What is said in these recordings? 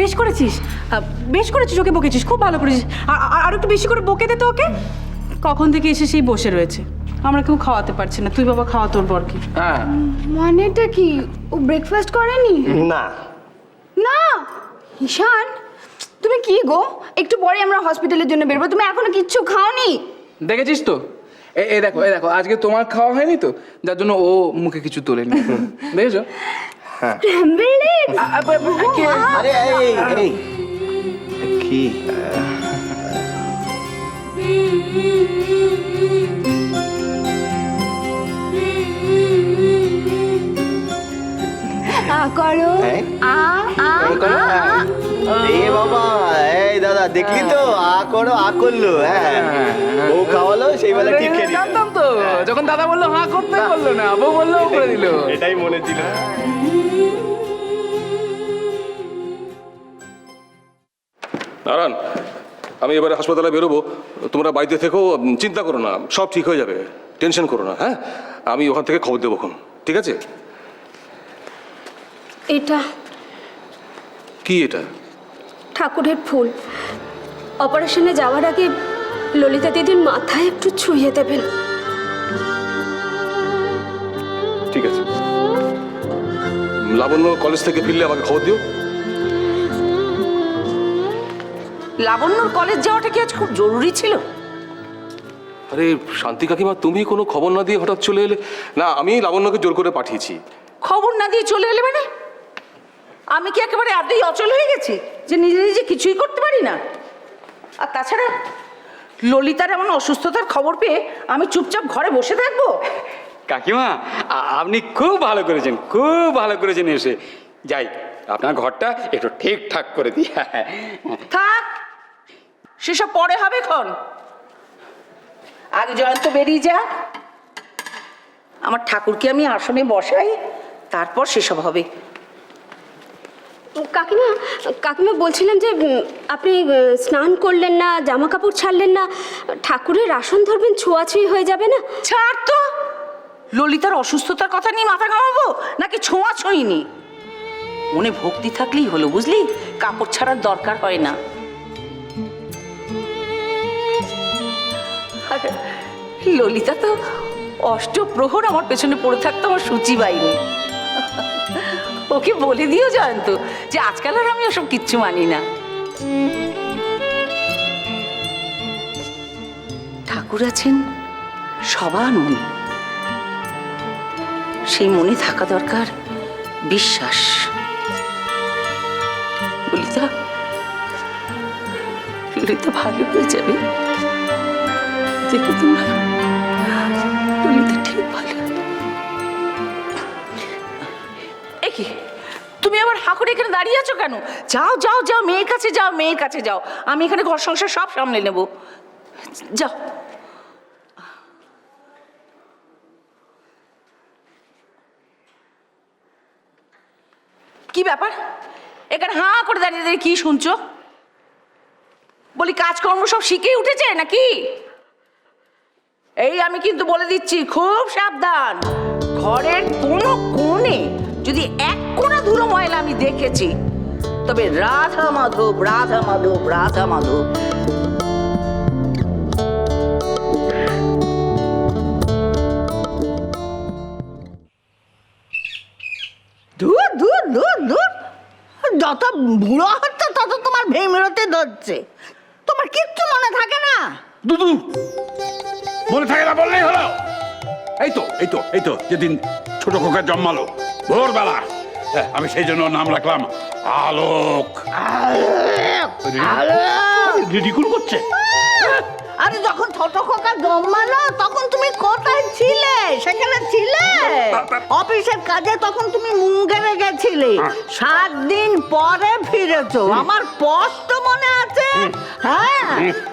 বেশ করেছিস, বেশ করেছিস, ওকে বকেছিস, খুব ভালো করেছিস। আর একটু বেশি করে বকে দে তো ওকে। কখন থেকে এসে সেই বসে রয়েছে, আমরা কেউ খাওয়াতে পারছি না। তুই বাবা খাওয়া তোর বরকে। হ্যাঁ মানেটা কি? ও ব্রেকফাস্ট করেনি? না না ঈশান, তুমি কি গো, একটু পরে আমরা হসপিটালের জন্য বেরোবো, তুমি এখনো কিচ্ছু খাওনি? দেখেছিস তো, এই দেখো এই দেখো, আজকে তোমার খাওয়া হয়নি তো, যার জন্য ও মুখে কিছু তোলেনি। দেখেছো? আরে এই এই কি করো এই বাবা, এই দাদা দেখলি তো, আ করো, আ করলো। হ্যাঁ ও খাওয়ালো, সেই বেলা ঠিক খেয়ে নিল। জানতাম তো, যখন দাদা বললো হাঁ করতে বললো না, বউ বললো ও করে দিল। এটাই মনে ছিল। নারায়ণ, আমি এবারে হাসপাতালে বেরোবো, তোমরা বাড়িতে থেকেও চিন্তা করো না, সব ঠিক হয়ে যাবে, টেনশন করো না। হ্যাঁ, আমি ওখান থেকে খবর দেবো, ঠিক আছে? এটা কি এটা? ঠাকুরের ফুল। অপারেশনে যাওয়ার আগে ললিতা দিদির মাথায় একটু ছুঁয়ে দেবেন। ঠিক আছে, লাবণ্য কলেজ থেকে ফিরলে আমাকে খবর দিও। লাবণ্যর কলেজ যাওয়াটা কি আজ খুব জরুরি ছিল? আরে শান্তি কাকিমা, তুমি কোনো খবর না দিয়ে হঠাৎ চলে এলে। না, আমি লাবণ্যকে জোর করে পাঠিয়েছি। খবর না দিয়ে চলে এলে মানে? আমি কি একেবারে এতই অচল হয়ে গেছি যে নিজে নিজে কিছুই করতে পারি না? আর তাছাড়া ললিতার এমন অসুস্থতার খবর পেয়ে আমি চুপচাপ ঘরে বসে থাকবো? কাকিমা, আপনি খুব ভালো করেছেন, খুব ভালো করেছেন। এসে যাই, আপনার ঘরটা একটু ঠিকঠাক করে দিই। থাক, সেসব পরে হবে খন। আগে জয়ন্ত বেরিয়ে যা, আমার ঠাকুরকে আমি আসনে বসাই, তারপর সেসব হবে। কাকিমা, কাকিমা বলছিলাম যে আপনি স্নান করলেন না, জামা কাপড় ছাড়লেন না, ঠাকুরের আসন ধরবেন, ছোঁয়াছুঁই হয়ে যাবে না? ছাড় তো, ললিতার অসুস্থতার কথা নিয়ে মাথা ঘামাবো নাকি ছোঁয়া ছুঁইনি? মনে ভক্তি থাকলেই হলো, বুঝলি? কাপড় ছাড়ার দরকার হয় না। আর ললিতা তো অষ্টপ্রহর আমার পেছনে পড়ে থাকতো, আমার সূচি বাইনি। ওকে বলে দিও জয়ন্ত যে আজকাল আর আমি ওসব কিচ্ছু মানি না। ঠাকুর আছেন সবার মনে, সেই মনে থাকা দরকার বিশ্বাস। ললিতা, ললিতা ভালো হয়ে যাবে, দেখো তোমরা, ললিতা ঠিক ভালো। কি তুমি আবার হাঁকুড়ে এখানে দাঁড়িয়ে আছো কেন? যাও যাও যাও, মেয়ের কাছে যাও, মেয়ের কাছে যাও। আমি এখানে ঘর সংসার সব সামলে নেব, যাও। কি ব্যাপার, এখানে হাঁ করে দাঁড়িয়ে দাঁড়িয়ে কি শুনছো? বলি কাজকর্ম সব শিখেই উঠেছে নাকি? এই আমি কিন্তু বলে দিচ্ছি, খুব সাবধান। ঘরের কোনো কোণে যদি এক কোণা ধুলো ময়লা আমি দেখেছি, তবে রাধা মাধব, রাধা মাধব, রাধা মাধব। দূর দূর দূর দূর, যত বুড়ো হচ্ছে তত তোমার ভেমরতে ধরছে। তোমার কিচ্ছু মনে থাকে না? দুদু, মনে থাকে না বললেই হলো। এই তো এই তো এই তো যেদিন ছোট খোকা জন্মালো ভোরবেলা, আমি সেই জন্য নাম রাখলাম আলোক। রিডিকুল করছে। আরে যখন ছোট খোকা জন্মালো তখন তুমি কোথায় ছিলে? সেখানে ছিলে অফিসের কাজে, তখন তুমি মুঙ্গেরে গেছিলে। 7 দিন পরে ফিরেছো, আমার স্পষ্ট মনে আছে। হ্যাঁ,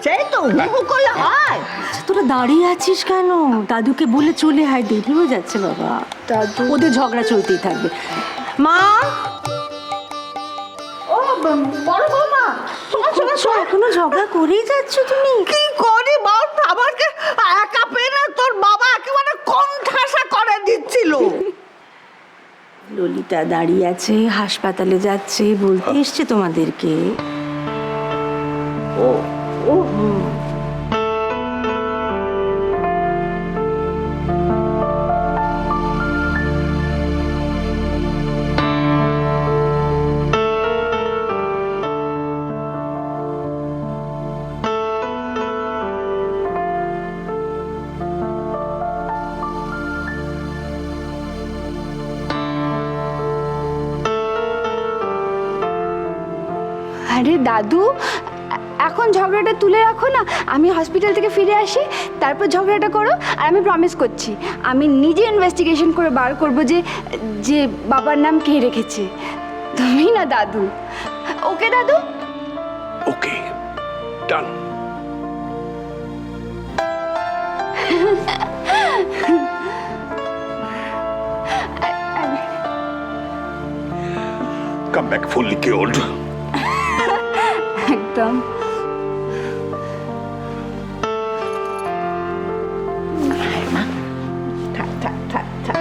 সেই তো হুহু করলে হয়। তোরা দাঁড়িয়ে আছিস কেন? দাদুকে বলে চলে আয়, দেরি হয়ে যাচ্ছে বাবা। দাদু, ওদের ঝগড়া চলতেই থাকবে। মা, ও বড় বৌমা, তোমার সঙ্গে এখনো ঝগড়া করেই যাচ্ছ তুমি? কি করি বল, আমাকে একা পেয়ে না তোর বাবা একেবারে কোণঠাসা করে দিচ্ছিল। ললিতা দাঁড়িয়ে আছে, হাসপাতালে যাচ্ছে, বলতে এসছে তোমাদেরকে। ও আরে দাদু, এখন ঝগড়াটা তুলে রাখো না, আমি হসপিটাল থেকে ফিরে আসি, তারপর ঝগড়াটা করো। আর আমি প্রমিস করছি, আমি নিজে ইনভেস্টিগেশন করে বার করবো যে যে বাবার নাম কে রেখেছে। তুমি না দাদু। ওকে দাদু? ওকে, ডান। Come back fully cured. একদম। থাক থাক থাক থাক।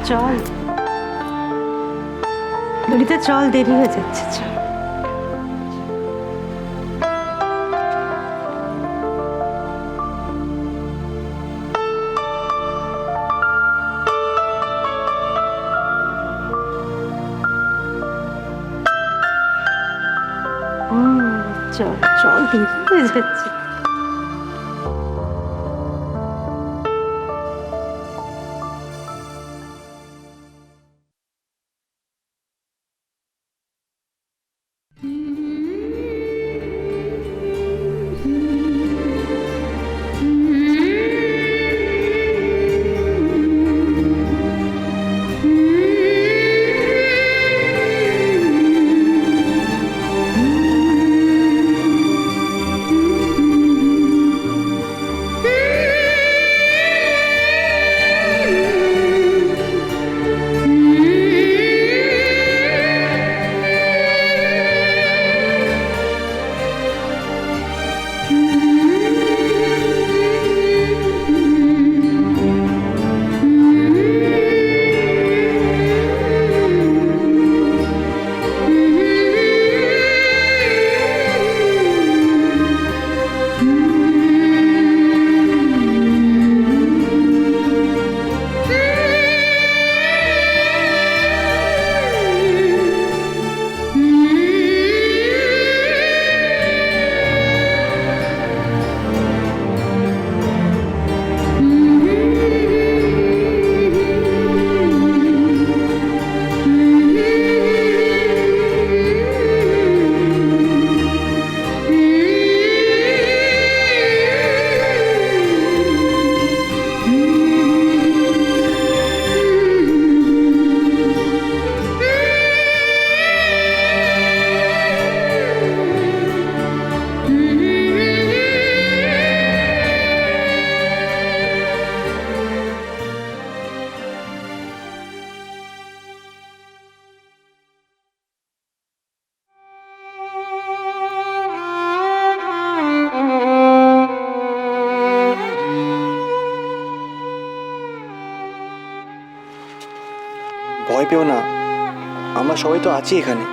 চল ললিতা, চল, দেরি হয়ে যাচ্ছে, চল। চল চল, দেরি হয়ে যাচ্ছে। ভয় পেও না, আমরা সবাই তো আছি এখানে।